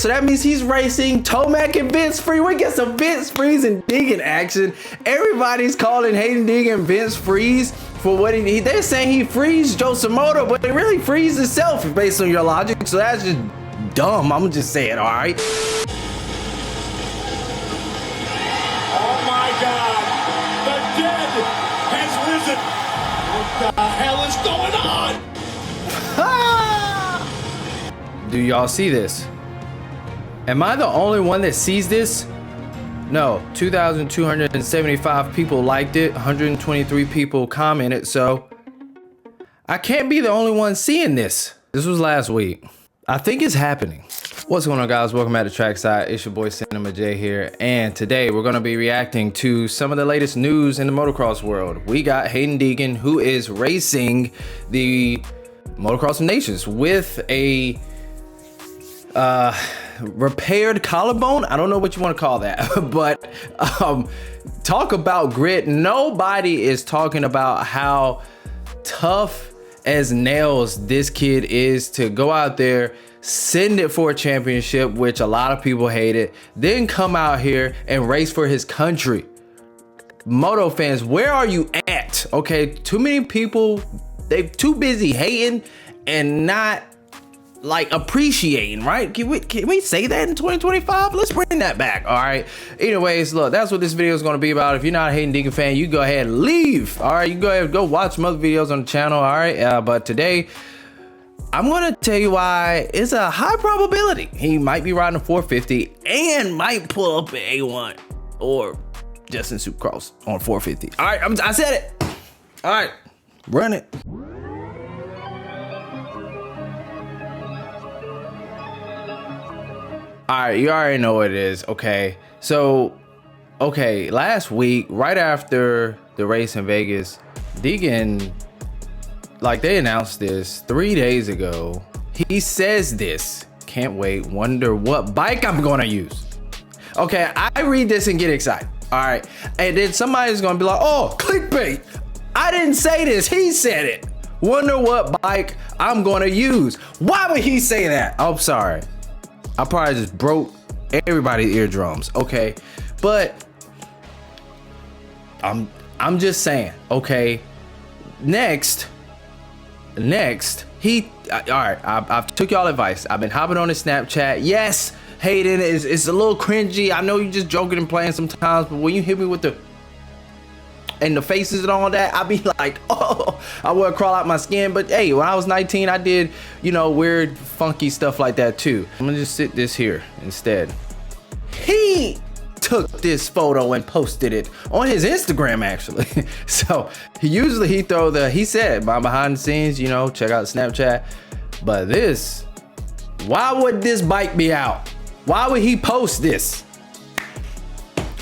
so that means he's racing Tomac and Vince Friese. We get some Vince Friese and Deegan action. Everybody's calling Haiden Deegan Vince Friese for what they're saying he frees Joe Samoto, but they really frees himself based on your logic. So that's just dumb. I'm just saying, all right. Oh my God, the dead has risen. What the hell is going on? Do y'all see this? Am I the only one that sees this? No, 2,275 people liked it, 123 people commented, so I can't be the only one seeing this. This was last week. I think it's happening. What's going on, guys? Welcome back to Trackside. It's your boy Cinema J here, and today we're going to be reacting to some of the latest news in the motocross world. We got Haiden Deegan, who is racing the Motocross of Nations with a repaired collarbone. I don't know what you want to call that, but talk about grit. Nobody is talking about how tough as nails this kid is to go out there, send it for a championship, which a lot of people hated, then come out here and race for his country. Moto fans, where are you at? Okay, too many people, they're too busy hating and not like appreciating, right? Can we say that in 2025? Let's bring that back. All right, anyways, look, that's what this video is going to be about. If you're not a Haiden Deegan fan, you go ahead and leave. All right, you go ahead and go watch some other videos on the channel. All right, but today I'm going to tell you why it's a high probability he might be riding a 450 and might pull up an A1 or just in Supercross on 450. All right, I said it. All right, run it. All right, you already know what it is. Okay, so last week, right after the race in Vegas, Deegan, like, they announced this 3 days ago. He says this: can't wait, wonder what bike I'm gonna use. Okay, I read this and get excited. All right, and then somebody's gonna be like, oh, clickbait. I didn't say this, he said it. Wonder what bike I'm gonna use. Why would he say that? I'm sorry, I probably just broke everybody's eardrums. Okay, but I'm just saying. Okay, next, he all right. I've took y'all advice. I've been hopping on his Snapchat. Yes, Haiden, it's a little cringy. I know you just joking and playing sometimes, but when you hit me with the faces and all that, I be like, oh, I would crawl out my skin. But hey, when I was 19, I did, you know, weird, funky stuff like that too. I'm gonna just sit this here instead. He took this photo and posted it on his Instagram, actually. So he said my behind the scenes, you know, check out Snapchat. But this, why would this bike be out? Why would he post this?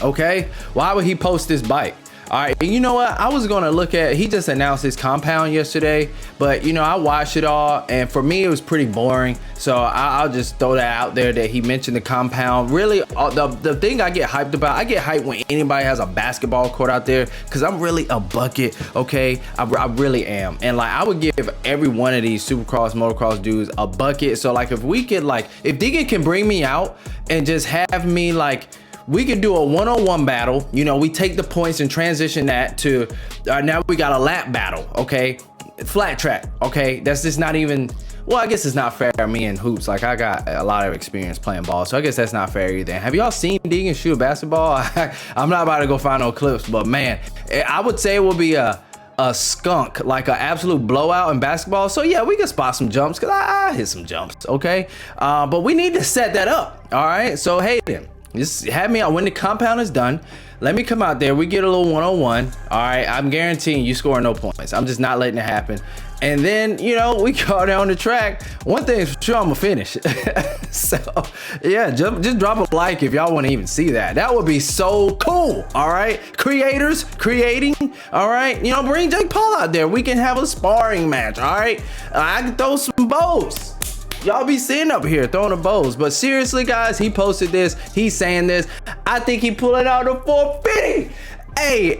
Okay, why would he post this bike? All right, and you know what? I was gonna look at, he just announced his compound yesterday, but you know, I watched it all, and for me, it was pretty boring. So I'll just throw that out there that he mentioned the compound. Really, the thing I get hyped about, I get hyped when anybody has a basketball court out there, because I'm really a bucket, okay? I really am. And like, I would give every one of these Supercross, motocross dudes a bucket. So like, if we could, like, if Deegan can bring me out and just have me, like, we could do a one-on-one battle. You know, we take the points and transition that to, now we got a lap battle, okay? Flat track, okay? That's just not even, well, I guess it's not fair. Me and hoops, like, I got a lot of experience playing ball, so I guess that's not fair either. Have y'all seen Deegan shoot a basketball? I'm not about to go find no clips, but man, I would say it will be a skunk, like an absolute blowout in basketball. So yeah, we can spot some jumps, because I hit some jumps, okay? But we need to set that up, all right? So Haiden, just have me out when the compound is done. Let me come out there. We get a little one-on-one. All right, I'm guaranteeing you score no points. I'm just not letting it happen. And then, you know, we go down the track. One thing's for sure, I'm gonna finish. So yeah, just drop a like if y'all want to even see that. That would be so cool. All right, creators creating. All right, you know, bring Jake Paul out there. We can have a sparring match. All right, I can throw some bows. Y'all be sitting up here throwing the bows. But seriously, guys, he posted this. He's saying this. I think he pulling out a 450. Hey,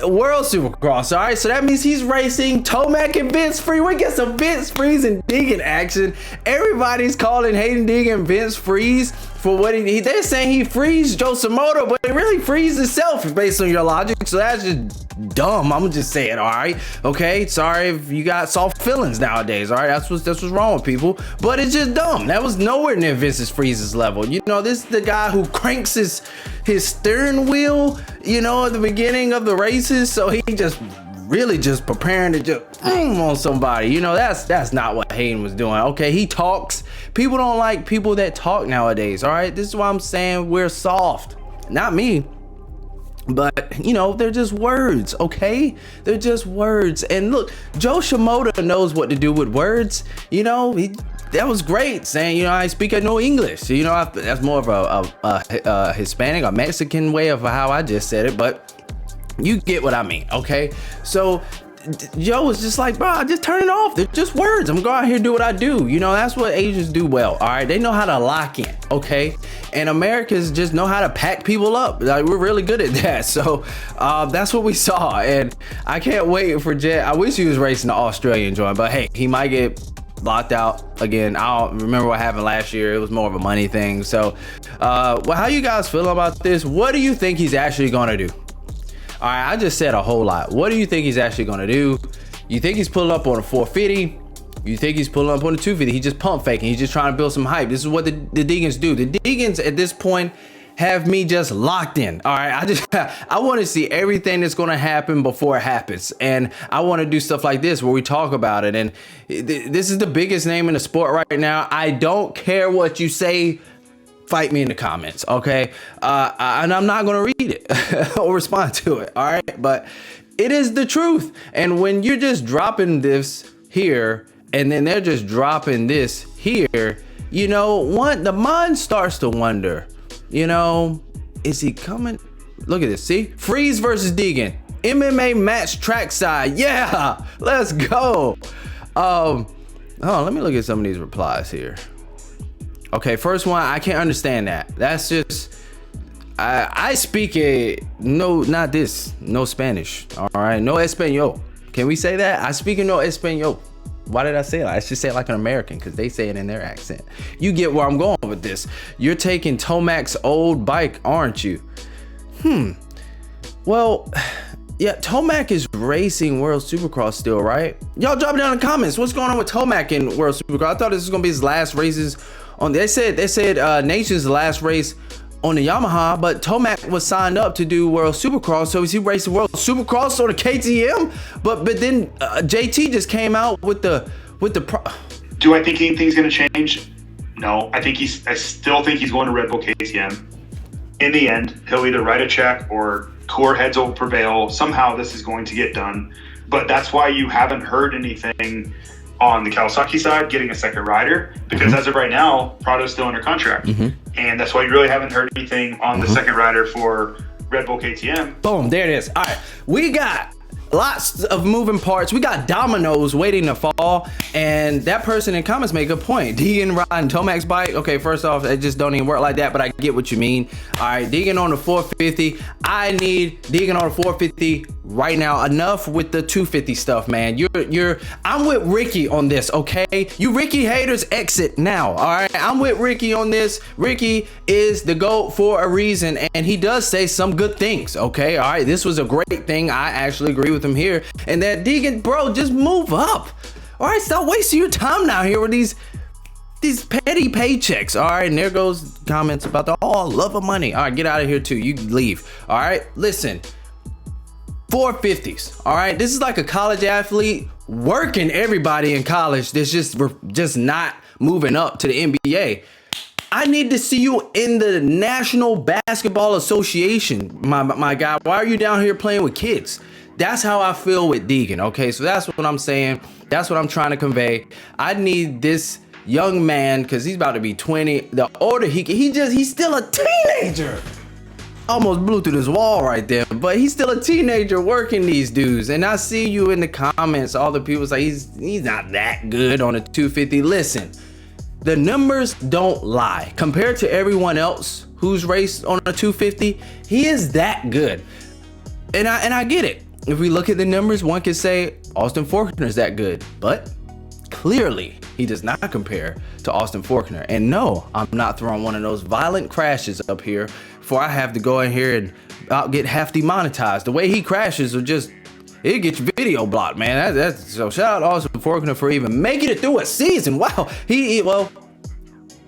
World Supercross, all right? So that means he's racing Tomac and Vince Friese. We get some Vince Friese and Deegan action. Everybody's calling Haiden Deegan Vince Friese for what they're saying he frees Joe Samoto, but it really frees himself based on your logic. So that's just dumb. I'm gonna just say it. All right, okay. Sorry if you got soft feelings nowadays. All right, that's what's wrong with people. But it's just dumb. That was nowhere near Vince's Friese's level. You know, this is the guy who cranks his steering wheel, you know, at the beginning of the races. So he just really just preparing to just on somebody. You know, that's not what Haiden was doing. Okay, he talks. People don't like people that talk nowadays. All right, this is why I'm saying we're soft. Not me. But, you know, they're just words, okay? They're just words. And look, Joe Shimoda knows what to do with words. You know, that was great saying, you know, I speak no English. You know, that's more of a Hispanic or Mexican way of how I just said it. But you get what I mean, okay? So Joe was just like, bro, just turn it off. They're just words. I'm going out here and do what I do. You know, that's what Asians do well. All right, they know how to lock in, okay? And Americans just know how to pack people up. Like, we're really good at that. So that's what we saw. And I can't wait for Jet. I wish he was racing the Australian joint, but hey, he might get locked out again. I don't remember what happened last year. It was more of a money thing. So well, how you guys feel about this? What do you think he's actually gonna do? All right, I just said a whole lot. What do you think he's actually gonna do? You think he's pulling up on a 450? You think he's pulling up on a 250? He's just pump faking. He's just trying to build some hype. This is what the Deegans do. The Deegans at this point have me just locked in. All right, I want to see everything that's going to happen before it happens, and I want to do stuff like this where we talk about it. And this is the biggest name in the sport right now. I don't care what you say. Fight me in the comments, okay? And I'm not gonna read it or respond to it, all right? But it is the truth. And when you're just dropping this here, and then they're just dropping this here, you know, the mind starts to wonder, you know, is he coming? Look at this, see? Friese versus Deegan, MMA match trackside. Yeah, let's go. Oh, let me look at some of these replies here. Okay, first one, I can't understand that. That's just, I speak no Spanish, all right? No Espanol. Can we say that? I speak no Espanol. Why did I say that? I should say it like an American because they say it in their accent. You get where I'm going with this. You're taking Tomac's old bike, aren't you? Well, yeah, Tomac is racing World Supercross still, right? Y'all drop it down in the comments. What's going on with Tomac in World Supercross? I thought this was gonna be his last races. They said Nations the last race on the Yamaha, but Tomac was signed up to do World Supercross. So is he racing World Supercross or the KTM? But then JT just came out with the Do I think anything's going to change? No, I still think he's going to Red Bull KTM. In the end, he'll either write a check or core heads will prevail. Somehow this is going to get done. But that's why you haven't heard anything on the Kawasaki side getting a second rider, because as of right now, Prado's still under contract. And that's why you really haven't heard anything on the second rider for Red Bull KTM. Boom, there it is. All right, we got lots of moving parts. We got dominoes waiting to fall, and that person in comments made a good point. Deegan riding Tomac's bike. Okay, first off, it just don't even work like that, but I get what you mean. All right, Deegan on the 450. I need Deegan on the 450 right now. Enough with the 250 stuff, man. I'm with Ricky on this, okay? You Ricky haters, exit now. All right, I'm with Ricky on this. Ricky is the GOAT for a reason, and he does say some good things, okay? All right, this was a great thing. I actually agree with him here. And that Deegan, bro, just move up. All right, stop wasting your time now here with these petty paychecks. All right, and there goes comments about the love of money. All right, get out of here too. You leave. All right, listen. 450s. All right, this is like a college athlete working everybody in college that's just not moving up to the NBA. I need to see you in the National Basketball Association, my guy. Why are you down here playing with kids? That's how I feel with Deegan, okay? So that's what I'm saying. That's what I'm trying to convey. I need this young man, because he's about to be 20. The older he's still a teenager. Almost blew through this wall right there, but he's still a teenager working these dudes. And I see you in the comments, all the people say he's not that good on a 250. Listen, the numbers don't lie. Compared to everyone else who's raced on a 250, he is that good. And I get it. If we look at the numbers, one could say Austin Faulkner's that good, but clearly he does not compare to Austin Forkner. And no, I'm not throwing one of those violent crashes up here before I have to go in here and get half demonetized. The way he crashes will just, it gets your video blocked, man. That's so shout out to Austin Forkner for even making it through a season. Wow, he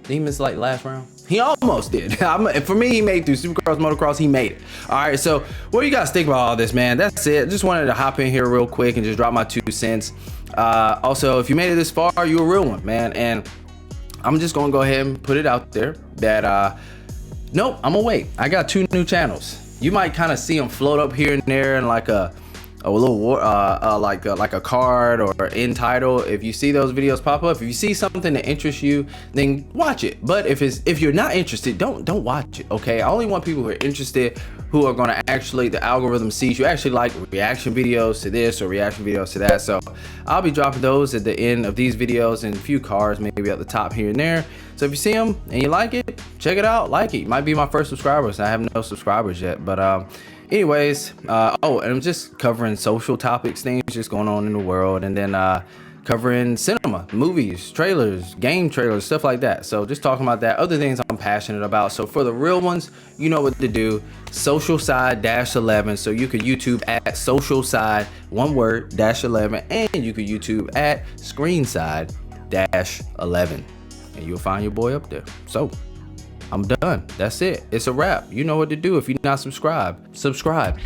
missed like last round. He almost did. For me, he made through Supercross, Motocross, he made it. All right, so what do you guys think about all this, man? That's it. Just wanted to hop in here real quick and just drop my 2 cents. Also, if you made it this far, you a real one, man. And I'm just gonna go ahead and put it out there that, nope, I'm gonna wait. I got 2 new channels. You might kind of see them float up here and there in like a little like a card or end title. If you see those videos pop up, if you see something that interests you, then watch it. But if you're not interested, don't watch it. Okay, I only want people who are interested, who are going to actually, the algorithm sees you actually like reaction videos to this or reaction videos to that. So I'll be dropping those at the end of these videos and a few cards maybe at the top here and there. So if you see them and you like it, check it out, like it. You might be my first subscribers. I have no subscribers yet, but anyways, oh, and I'm just covering social topics, things just going on in the world, and then covering cinema, movies, trailers, game trailers, stuff like that. So just talking about that, other things I'm passionate about. So for the real ones, you know what to do. Social side -11. So you could YouTube at social side, one word, -11, and you could YouTube at screen side -11, and you'll find your boy up there. So I'm done. That's it. It's a wrap. You know what to do. If you're not subscribed, subscribe.